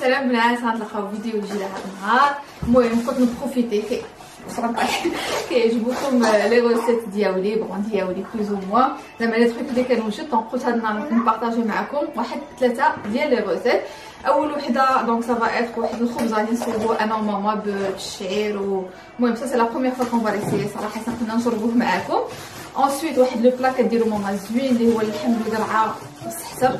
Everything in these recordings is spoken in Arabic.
سلام الناس، غنلقاو فيديو جديد هذا النهار. المهم كنت نبروفيتي كيعجبوكم لي روسيت ديالي ديالي بلوز او موان زعما لي تروك اللي كنوجد. دونك قلت هذا النهار نبارطاجي معكم واحد 3 ديال لي روسيت. اول وحده دونك سافا ايتر واحد الخبز غادي نصوبوه انا وماما بالشعير. المهم سا سي لا بروميير فوا كون فاليسي صراحه كنا نجربوه معكم. انسويت واحد لو بلا كديرو ماما زوين اللي هو اللحم بالقرعه والسحسر.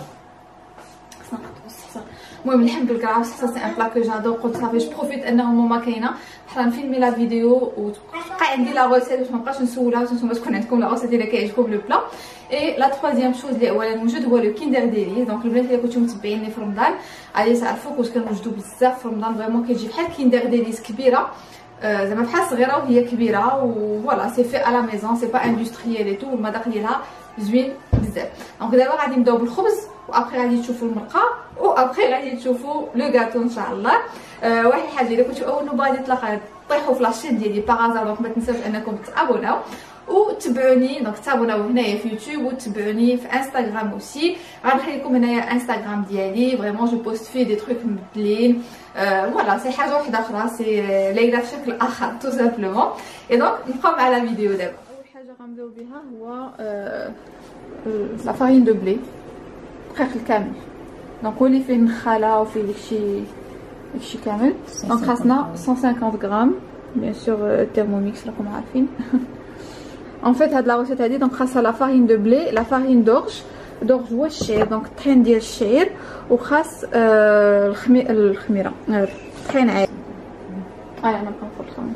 المهم اللحم بالقرعه والسحسر سي ان بلا كو جادور. قلت صافي جو بروفيت انه ماما كاينه بحال نفيلمي لا فيديو وتبقى عندي لا روسيت باش مابقاش نسولها باش نتوما تكون عندكم لا روسيت اللي كيعجبكم لو بلا. اي لا تروازيام شوز اللي اولا موجود هو لو كيندر ديلي. دونك البنات اللي كنتو متبعيني في رمضان غادي تعرفوا كنت كنوجدو بزاف في رمضان. فريمون كيجي بحال كيندر ديليس كبيره زعما بحال صغيره وهي كبيره وفوالا سي في ا لا ميزون سي با اندستريال اي تو. المذاق ديالها زوين بزاف. دونك دابا غادي نبداو بالخبز وابخي غادي تشوفوا المرقه وابخي غادي تشوفوا لو غاتو ان شاء الله. واحد الحاجه الا كنتو اول مره غادي طيحوا في لاشين ديالي باغازار دونك ما تنساوش انكم تابوناو وتبعوني. دونك تابوناو هنايا في يوتيوب وتبعوني في انستغرام اوسي. غنخلي لكم هنايا انستغرام ديالي فريمون جو بوست فيه دي تروك مبدلين. فوالا سي حاجه وحده اخرى سي ليلى في شكل اخر تو سامبلومون. اي دونك نبقاو مع لا فيديو دابا. اول حاجه غنبداو بها هو لا فارين دو بلي دقيق الكامل. دونك هو اللي فيه النخاله وفيه داكشي كامل. دونك خاصنا 150 غرام بيان سور تيرموميكس راكم عارفين. ان فيت هاد لا روسيت هادي دونك خاصها لا فارين دو بلي لا فارين دورج هو الشعير. دونك الطحين ديال الشعير وخاص الخميره الطحين عادي. انا نبقى نفرط الخميره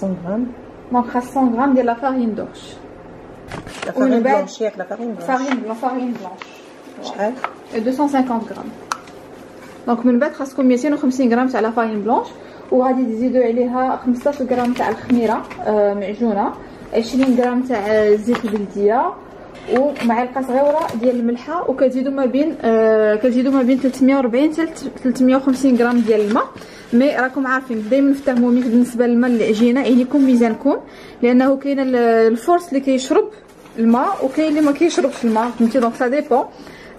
100 غرام. دونك خاص 100 غرام ديال لا فارين دورج. لا فارين بلونش ياك لا فارين فارين بلونش شحال 250 غرام. دونك من بعد خاصكم 250 غرام تاع لا فارين بلونش وغادي تزيدوا عليها 15 غرام تاع الخميره معجونه 20 غرام تاع الزيت البلديه ومعلقه صغيره ديال الملحه وكتزيدوا ما بين 340 حتى 350 غرام ديال الماء. مي راكم عارفين دائما في الترموميتر بالنسبه للماء العجينه عينيكم ميزانكم لانه كاين الفورس اللي كيشرب الماء وكاين اللي ما كيشربش الماء فهمتي. دونك سا ديبون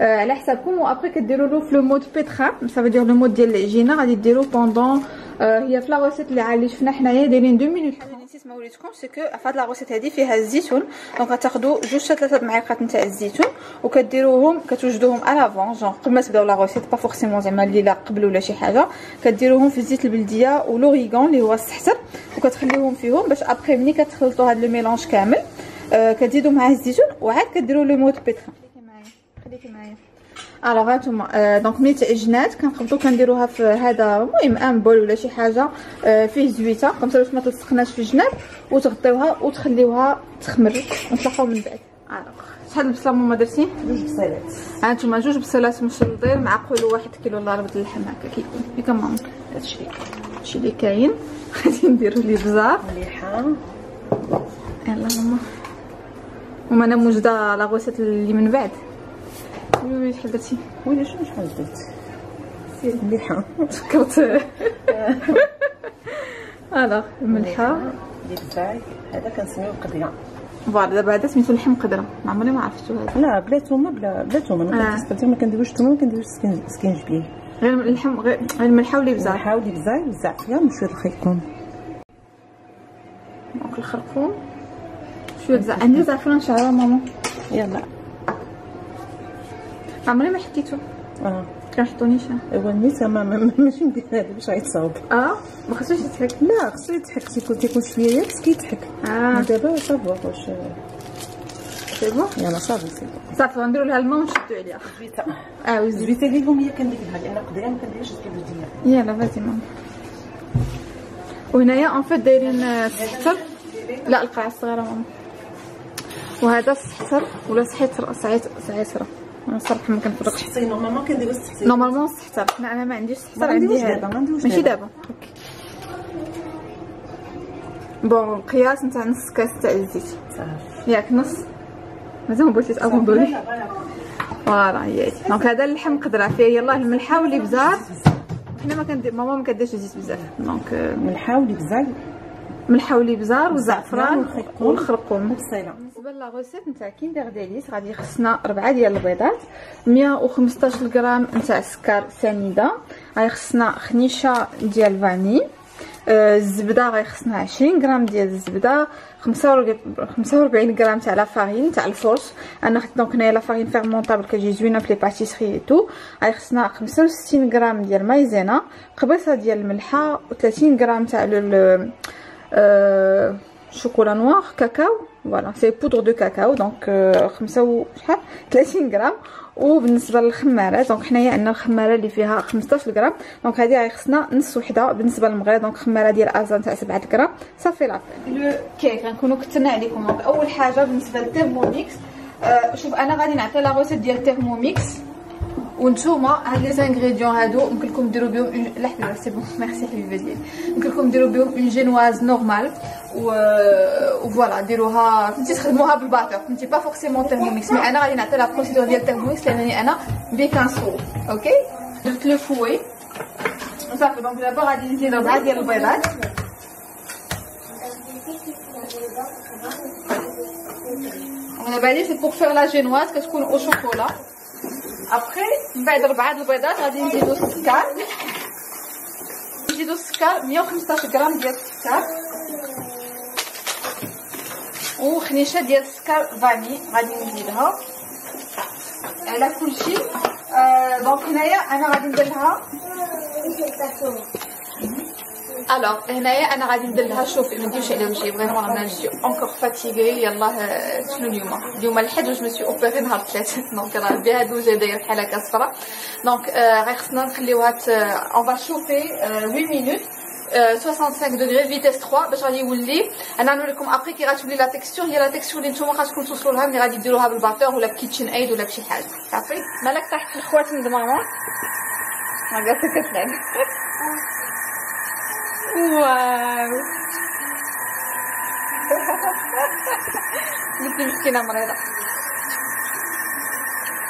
على حسابكم. وابري كديروا له في لو مود بيتخا سا فادير لو مود ديال العجينه غادي ديروا بوندون هي في لا روسيت اللي عاد شفنا حنايا دايرين 2 مينوت. حاجه نسيت ما وريتكم سي كو في هاد لا روسيت هادي فيها الزيتون. دونك غتاخذوا 2 حتى 3 معالق نتاع الزيتون وكديروهم كتوجدوهم الافون جون قبل ما تبداو لا روسيت با فورسيمون زعما الليله قبل ولا شي حاجه. كديروهم في الزيت البلديه ولوريغون اللي هو السحسر وكتخليوهم فيهم باش ابري ملي كتخلطوا هاد لو ميلونج كامل كتزيدوا معاه الزيتون وعاد كديروا لو مود بيتخا. خليكي معايا الوغ هانتوما. دونك ملي تعجنات كنقبطو كنديروها في هذا المهم ان بول ولا شي حاجه فيه زويته كومسا باش ما تلصقناش في الجناب وتغطيوها وتخليوها تخمر ونطلقوها من بعد. الوغ شحال البصله ماما درتي؟ 2 بصلات. هانتوما 2 بصلات مشلطين مع قولوا 1 كيلو الا ربط اللحم هكا كيكون ياك ماما. هادشي اللي كاين. غادي نديرو ليه بزار مليحه. يلا ماما وما انا موجده لا غوسيت اللي من بعد. وي شحال درتي؟ ويلي شحال درت سير مليحه فكرت. الوغ الملحه ديال الزاي هذا كنسميوه قدره. فوالا دابا هذا سميتو اللحم قدره ما عمرني ما عرفتو هذا. لا بلا تومه بلا تومه ما كنستخدم ما كنديروش تومه ما كنديروش سكينجبير غير اللحم غير الملحه والابزار. الملحه والابزار والزعفران وشويه الخيكون. دونك الخرقوم شويه عندي زعفران شعره ماما. يلا عمري ما حكيتو. كنحطو نيشان. ايوا نيت ماشي ندير هذا باش غيتصاوب. ما خصوش يتحك. لا خصو يتحك تيكون شويه يابس كيتحك. دابا صافي واش سي بون. يلا صافي صافي غنديرو لها الماء ونشدو عليها الزبيته. والزبيته الزبيته اللي هي كنديرها لان قدره ما كنديرش الكبديه. يلا فاتي ماما. وهنايا ان فيت دايرين السحتر. لا القاعه الصغيره ماما. وهذا السحتر ولا سعيتره انا صراحه ما كنفرقش. السحتر نورمالمون كنديرو السحتر. نورمالمون السحتر انا ما عنديش السحتر عندي هذا ماشي دابا. اوكي بون القياس نتاع نص كاس تاع الزيت صافي ياك نص مازال ما بغيتيش ابوندولي. فوالا هي هادي. دونك هذا اللحم قدره فيه يلاه الملحه والابزار. حنا ما كندير ماما ما كديرش الزيت بزاف دونك ملحه والابزار ملحه والابزار والزعفران والخرقوم. بالنسبه لا غوسيت نتاع كيندر ديليس غادي خصنا 4 ديال البيضات، 115 غرام نتاع السكر سنيده، غادي خصنا خنيشه ديال فاني، الزبده غادي خصنا 20 غرام ديال الزبده، 45 غرام تاع لا فارين تاع الفورس. انا خديت دونك هنايا لا فارين فيرمونطابل كتجي زوينه في لي باتيسري تو. غادي خصنا 65 غرام ديال مايزينا، قبيصه ديال الملحه، و30 غرام تاع شوكولا نوار كاكاو، فوالا سي بودر دو كاكاو دونك 30 غرام. وبالنسبه للخماره دونك حنايا عندنا الخماره اللي فيها 15 غرام، دونك هذه غادي خصنا نص وحده. بالنسبه للمغرب دونك خماره ديال ازان تاع 7 غرام صافي لافي. لو كيك غنكونوا كثرنا عليكم. دونك اول حاجه بالنسبه للتيرموميكس، شوف انا غادي نعطي لا روسيت ديال التيرموميكس، وانتوما هاد لي زانغريديون هادو يمكن لكم ديروا بهم لا حبيبه سي بون ميرسي حبيبه ديالي، يمكن لكم ديروا بهم اون جينواز نورمال و فوالا ديروها فهمتي تخدموها بالباتور فهمتي با فورسيمون تيرموميكس. مي انا غادي نعطي لا بروسيدور ديال التيرموميكس لانني انا بكنصور. اوكي درت لو فوي صافي. دونك دابا غادي نزيد 4 ديال البيضات. دابا هادي سي بوغ فيغ لا جينواز كتكون او شوكولا. ابخي من بعد 4 البيضات غادي نزيدو السكر، 115 غرام ديال السكر، وخنيشه ديال السكر فاني غادي نزيدها على كلشي. دونك هنايا انا غادي ندير لها الوغ هنايا انا غادي ندير لها شوفي ما نديرش على وجهي فريمون انا نجي اونكور فاتيغي. يلاه شنو اليوم الحد جو مسي اوبيري نهار 3 دونك راه بها دوجه داير بحال هكا صفرا. دونك غير خصنا نخليوها اون فا شوفي 8 مينوت 65 دوغري فيتيس 3 باش غادي يولي. انا نوريكم ابري كي غتولي لا تيكستور، هي لا تيكستور اللي نتوما غتكون توصلوا لها ملي غادي ديروها بالباتور ولا بكيتشن ايد ولا بشي حاجه صافي. مالك طاحت الخوات من ماما ما قالت كتلعب. واو بنتي مسكينه مريضه.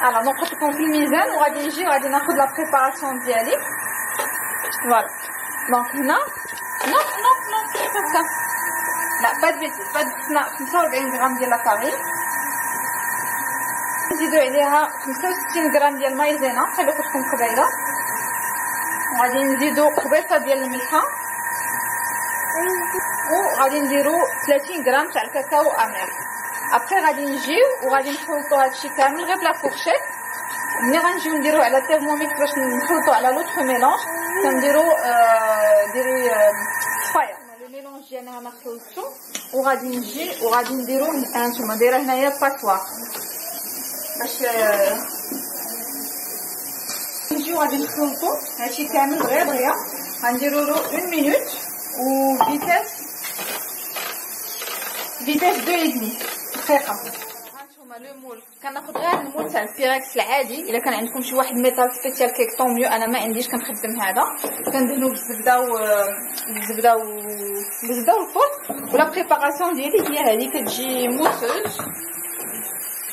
انا نقص لكم في الميزان وغادي نجي وغادي ناخذ لا بريباراسيون ديالي. فوالا دونك هنا نو هكا لا با بيتي با خصنا 45 غرام ديال لا فارين، نزيدو عليها 65 غرام ديال المايزينا بحال اللي قلت لكم قبيله، وغادي نزيدو قبيصه ديال الملحه، وغادي نديرو 30 غرام تاع الكاكاو امير. ابخي غادي نجيو وغادي نخلطو هادشي كامل غير بلا فورشيت. ملي غنجيو نديرو على التيرموميكس باش نخلطو على لوطخ ميلونج كنديرو ديري فاير. لو ميلونج ديالنا انا خلطتو وغادي نجي وغادي نديرو هانتوما دايره هنايا باسوار باش نجيو غادي نخلطو هادشي كامل دغيا. غنديرو له 1 مينوت و فيتاس 2.5 دقيقه. هانتوما لو مول كناخذ غير المول تاع البيركس العادي. الا كان عندكم شي واحد ميتال سبيسيال كيك طون ميو، انا ما عنديش كنخدم هذا كندهنو بالزبده والفول. ولا بريباراسيون ديالي هي هذه كتجي موسوز.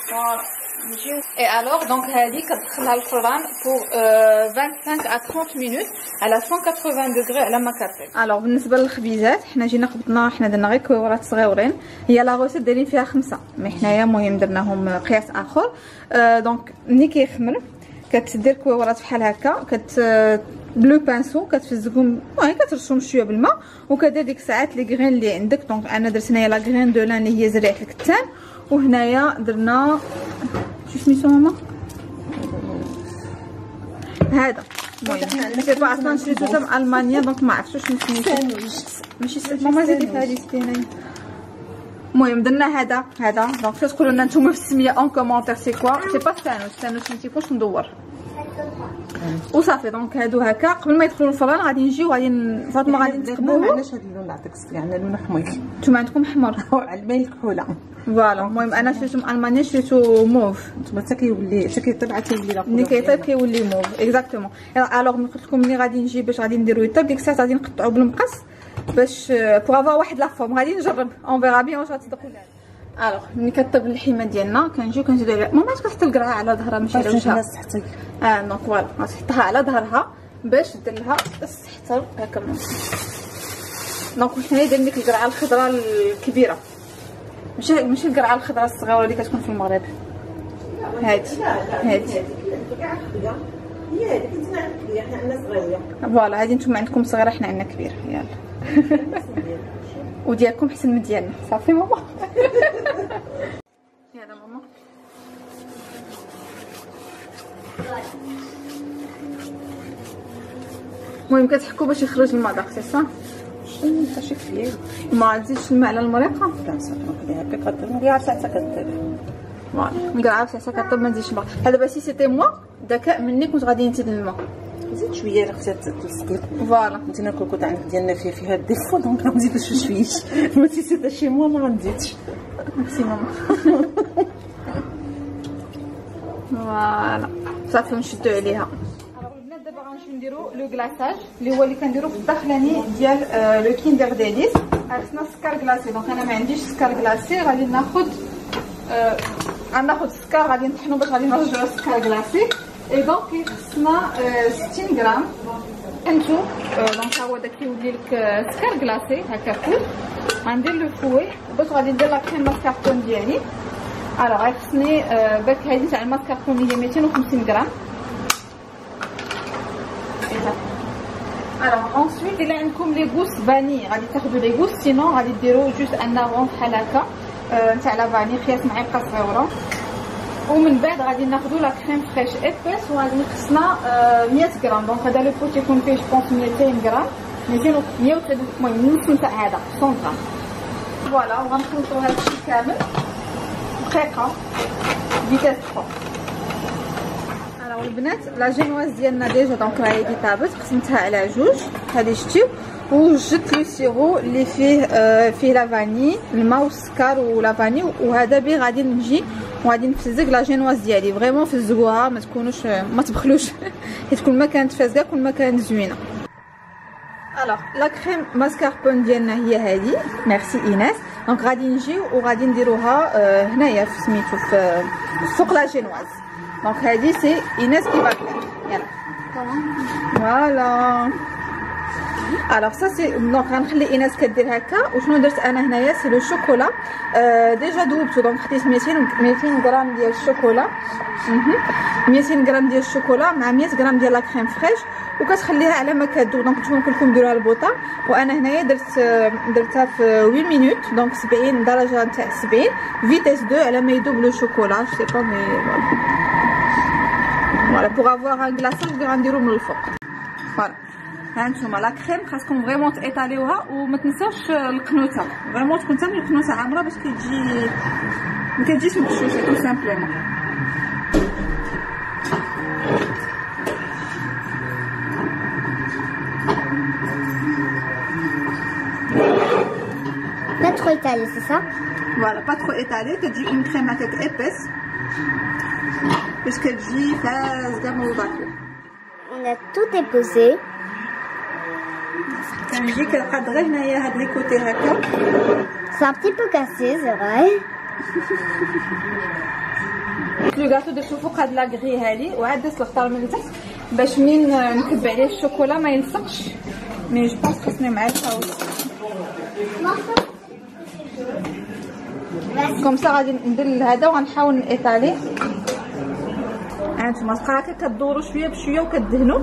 فوالا نجيو اي الوغ دونك هذه كتدخلها الفران بور 25 à 30 مينوت على 180 دوغري على ما كتطيب. الوغ بالنسبه للخبيزات حنا جينا قبضنا حنا درنا غير كويورات صغيورين، هي لا روسيت دايرين فيها 5 مي حنايا المهم درناهم قياس اخر. دونك ملي كيخمر كتدير كويورات بحال هكا بلو بانسو كتفزقهم المهم كترشهم شويه بالماء وكدير ديك الساعات لي غرين اللي عندك. دونك انا درت هنايا لا غرين دو لان اللي هي زريعه الكتان، وهنايا درنا شو سميتو ماما هذا المهم سي با اصلا شريتو تاع المانيا دونك ما عرفتش شنو سميتو ماشي ماما زيدي في هذه ستيناي. المهم درنا هذا دونك تقولوا لنا نتوما في السميه اون كومونتير سي كوا. سي با ستانوس ما تيكونش مدور وصافي. دونك هادو هكا قبل ما يدخلوا الفران غادي نجيو غادي فاطمه غادي نتقبوهم. علاش هاد اللون نعطيك يعني اللون حمر نتوما عندكم حمر على الماء الكحوله. فوالا المهم انا شريتو من المانيا شريتو موف. نتوما حتى كيولي حتى كيطيب عاد كيولي لا ملي كيطيب كيولي موف اكزاكتومون. الوغ ملي قلت لكم ملي غادي نجي باش غادي نديرو يطيب ديك الساعه غادي نقطعو بالمقص باش بوغ افوا واحد لا فورم. غادي نجرب اون فيغا بيان واش غتصدقوا ولا لا. الوغ ملي كطيب اللحيمه ديالنا كنجيو كنزيدو عليها. ماما كتحط القرعه على ظهرها ماشي على وجهها. دونك فوالا غتحطها على ظهرها باش دير لها السحتر هكا. دونك حنايا درنا ديك القرعه الخضراء الكبيره، ماشي القرعه الخضراء الصغيره اللي كتكون في المغرب. هادي هي هذيك نتوما عندكم كبيره، حنا عندنا صغيره. فوالا هادي نتوما عندكم صغيره، حنا عندنا كبيره. يلا وديالكم حسن من ديالنا. صافي ماما. يلا ماما. المهم كتحكوا باش يخرج المذاق، سي صا. انت شي كثير ما تزيدش الماء على المريقه. لا صافي نخليها هكا كطيب، نقولها ساعه كطيب. فوالا نقرعها في ساعه كطيب، ما نزيدش الماء. هذا دابا سي سيتي موا ذكاء مني كنت غادي نزيد الماء. زيد شويه راه خصها تلصق لك. فوالا انت الكوكوط عندك ديالنا فيها الديفو، دونك غنزيد شويه. ما تيسيت شي موا ما غنزيدش. ميرسي ماما. فوالا صافي نشدو عليها. البنات دابا غنمشيو نديرو لو كلاصاج اللي هو اللي كنديرو في الداخلاني ديال لو كيندر ديليس. خصنا السكر كلاصي، دونك انا ما عنديش سكر كلاصي، غادي غناخد السكر غادي نطحنو باش غادي نرجعو السكر كلاصي. اي دونك خصنا 60 غرام انتو. دونك ها هو داك كيولي لك سكر كلاصي هكا كل. غندير لو فوي باش غادي ندير لا كريم ماسكاربون ديالي. الوغ خصني باك هادي تاع الماسكاربون هي 250 غرام. الوغ اونسويت الا عندكم لي غوس فاني غادي تاخذوا لي غوس، سينون غادي ديروا جوج ان رون بحال هكا تاع لا فاني، خياس معلقه صغيره. ومن بعد غادي ناخذوا لا كريم فريش ايبيس وغادي خصنا 100 غرام. دونك هذا لو بوت يكون فيه جوبونس 200 غرام، 100 المهم نص تاع هذا 100 غرام. فوالا وغنخلطوا هذا الشيء كامل دقيقه فيتاس 3. البنات لا جينواز ديالنا ديجا دونك راهي طابت، قسمتها على جوج هذه شتي، وجدت لو سيرو اللي فيه لا فاني، الماء والسكر ولا فاني، وهذا بي غادي نجي وغادي نفزق لا جينواز ديالي. فريمون فزقوها ما تكونوش ما تبخلوش حيت كل ما كانت فازقه كل ما كانت زوينه. الوغ لا كريم ماسكاربون ديالنا هي هذه، ميرسي ايناس. دونك غادي نجيو وغادي نديروها هنايا في سميتو في فوق لا جينواز. دونك هذه سي ايناس كي باكلر. يلا فوالا. الوغ سا سي دونك غنخلي ايناس كدير هكا. وشنو درت انا هنايا سي لو شوكولا ديجا ذوبتو. دونك خديت 200 غرام ديال الشوكولا، 200 غرام ديال الشوكولا مع 100 غرام ديال لا كريم فريش، وكتخليها على ما كتذوب. دونك نتوما كلكم ديروها البوطه، وانا هنايا درتها في 8 مينوت. دونك 70 درجه نتاع 70 فيتاس 2 على ما يذوب لو شوكولا. جو سي با مي فوالا بوغ افوار ان كلاصاج اللي غنديرو من الفوق. فوالا ها نتوما لا كريم خاصكم فريمون تايطاليوها، وما تنساوش القنوته فريمون تكون تم القنوته عامره باش كتجي ما كتجيش مغشوشه تو سامبلومون. Pas trop étalé, c'est ça? Voilà, pas trop étalé, كتجي une crème هكاك épaisse باش كتجي فازقه موضوعك. On a tout déposé. كنجي كنقاد غير هنايا هاد لي كوتي هكا. C'est un petit peu cassé, c'est vrai. لو غاتو درتو فوق هاد لاكغي هادي، وعاد درت الخضر من تحت باش منين نكب عليه الشوكولا ما يلصقش. مي جو بونس خصني معلقه كوم سا. غادي ندير هذا وغنحاول نيطاليه. هانتوما تبقى هكا كدورو شويه بشويه وكدهنوا.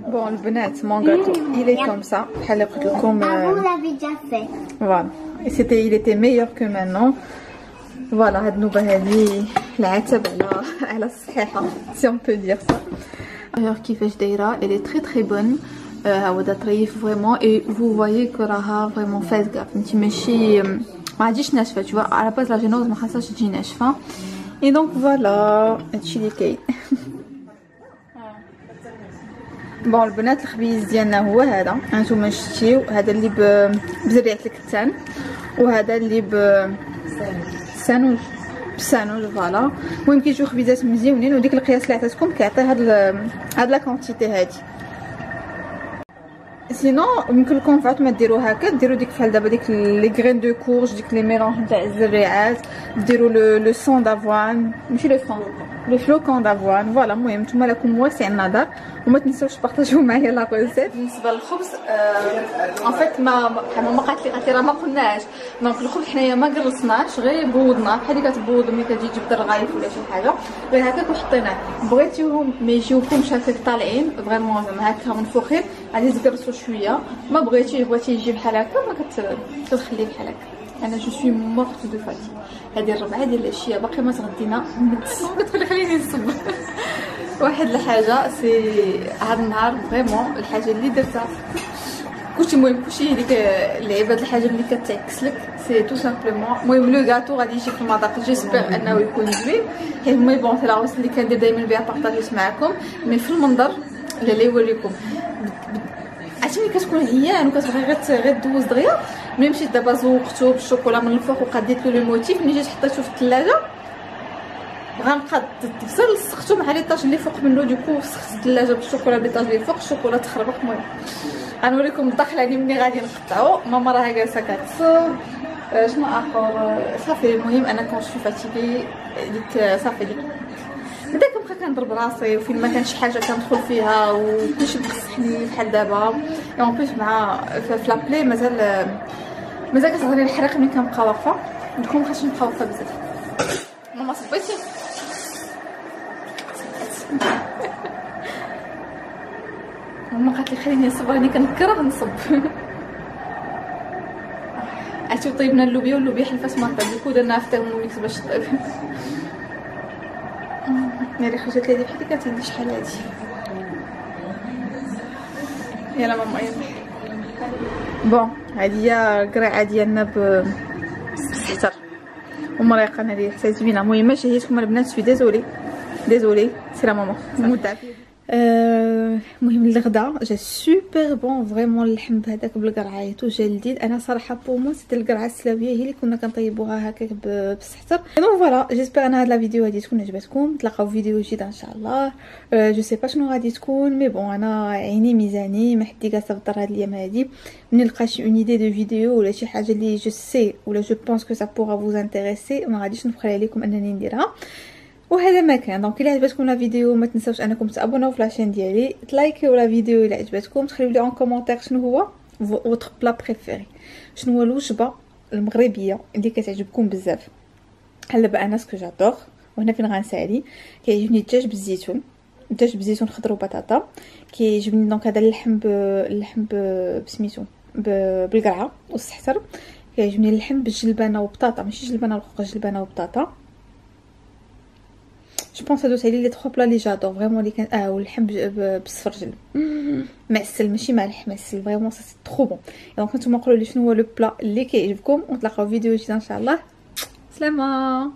بون البنات مون غاتو il est comme ça بحال اللي قلت لكم. Avant, on l'avait déjà fait. Voilà, et il était meilleur que maintenant. Voilà, هاد النوبه هادي العتب على الصحيحه si on peut dire ça. Alors كيفاش دايره elle est très très bonne. ها هو دا طريف فريمون اي vous voyez que راها فريمون فازقه، فهمتي ماشي ما عاديش ناشفه. tu vois على باز لا جينوز ما خاصهاش تجي ناشفه. اي دونك فوالا هادشي اللي كاين. بون البنات الخبيز ديالنا هو هذا، هانتوما شتيو. هذا اللي بزريعه الكتان، وهذا اللي بسانوج فوالا. المهم كيجيو خبيزات مزيونين، وديك القياس اللي عطيتكم كيعطي هاد لا كونتيتي هادي. سينون يمكن لكم فعلا ديروا هكا، ديروا ديك بحال دابا ديك لي غرين دو كورج، ديك لي ميلونج نتاع الزريعات، ديروا لو سون دافوان، ماشي لو فلوكون دافوان. فوالا المهم نتوما لكم واسع النظر، وما تنساوش تبارطاجيو معايا لا ريسيت. بالنسبه للخبز ان فيت ما قالت لي راه ما قلناش. دونك الخبز حنايا ما قرصناش، غير بودناه بحال اللي كتبودو ملي كتجي تجيب الرغايف ولا شي حاجه، غير هكاك وحطيناه. بغيتيهم ما يجيوكمش هكاك طالعين فريمون زعما هكا منفوخين، غادي تقرصوا شويه. ما بغيتي يجي بحال هكا ما كتخليه بحال هكا. انا جو سوي مورت دو فاتي. هذه الربعه ديال العشيه باقي ما تغدينا، كتقولي خليني نصب. واحد الحاجه سي هذا النهار فريمون الحاجه اللي درتها كلشي المهم كلشي هذيك اللعيبه د الحاجه اللي كتعكس لك سي تو سامبلومون. المهم لو غاتو غادي يجي في المذاق، جيسبر انه يكون زوين. حيت مي بون سي لا روس اللي كندير دائما بها بارطاجيت معكم، مي في المنظر اللي يوريكم عرفتي ملي كتكون عيان وكتبغي غير دوز دغيا. ملي مشيت دابا زوقتو بالشوكولا من الفوق وقديت له لو موتيف، ملي جيت حطيتو في الثلاجه غنبقى تفصل لصقتو مع ليطاج اللي فوق منه. دوكو وسخت الثلاجه بالشوكولا ليطاج اللي فوق، الشوكولا تخربق. المهم غنوريكم الدخله اللي ملي غادي نقطعو. ماما راها جالسه كتصب. شنو اخر صافي. المهم انا كون شوي فاتيكي ديك صافي ديك بدا كنبقى كنضرب راسي، وفين ما كانش حاجه كندخل فيها وكلشي مخصحني بحال دابا. اون بليس مع في لابلي مازال كتعطيني الحريق ملي كنبقى واقفه. دوكو مابقاش نبقى واقفه بزاف. ماما صبيتي ماما قالت لي خليني نصب، راني كنكره نصب. عرفتي طيبنا اللوبيا واللوبيا حلفات ما طيب، دوكو درناها في تيرموميكس باش طيب. ناري خرجت لي هذه بحال اللي كتعندي شحال هادي. يلا ماما يلا. بون هادي هي القرعه ديالنا بالسحتر ومريقه. هذه حتى زوينه. المهم ماشي هيتكم البنات، سوي ديزولي سي لا ماما مدعفه. المهم الغدا جا سوبر بون فريمون. اللحم بهذاك بالقرعايتو جا لذيذ. انا صراحه بو مو سيت القرعه السلاويه هي اللي كنا كنطيبوها هكاك بالسحتر. دونك فوالا جيسبر ان هاد لا فيديو غادي تكون عجبتكم. نتلاقاو فيديو جديد ان شاء الله. جو سي با شنو غادي تكون، مي بون انا عيني ميزاني، ما حدي جالسه في الدار هاد الايام هادي. ملي نلقى شي اون ايدي دو فيديو ولا شي حاجه اللي جو سي ولا جو بونس كو سا بوغا فوز انتريسي، ما غاديش نبخل عليكم انني نديرها. وهذا ما كان. دونك الا عجبتكم لا فيديو ما تنساوش انكم تابوناو في لاشين ديالي، تلايكيو لا فيديو الا عجبتكم، تخليو لي اون كومونتير شنو هو فوتر بلا بريفيري، شنو هو الوجبه المغربيه اللي كتعجبكم بزاف. بحال دابا انا سكو جادور وهنا فين غنسالي كيعجبني الدجاج بالزيتون خضر وبطاطا. كيعجبني دونك هذا اللحم بسميتو بالقرعه والسحتر. كيعجبني اللحم بالجلبانه وبطاطا، ماشي جلبانه الخضر، جلبانه وبطاطا. جو بونس هادو تاعي لي 3 بلا لي جادور فريمون اللي كان واللحم بالسفرجل معسل ماشي مالح، معسل فريمون سي ترو بون. دونك نتوما قولوا لي شنو هو لو بلا اللي كيعجبكم، ونتلاقاو فيديو جديد ان شاء الله. سلامه.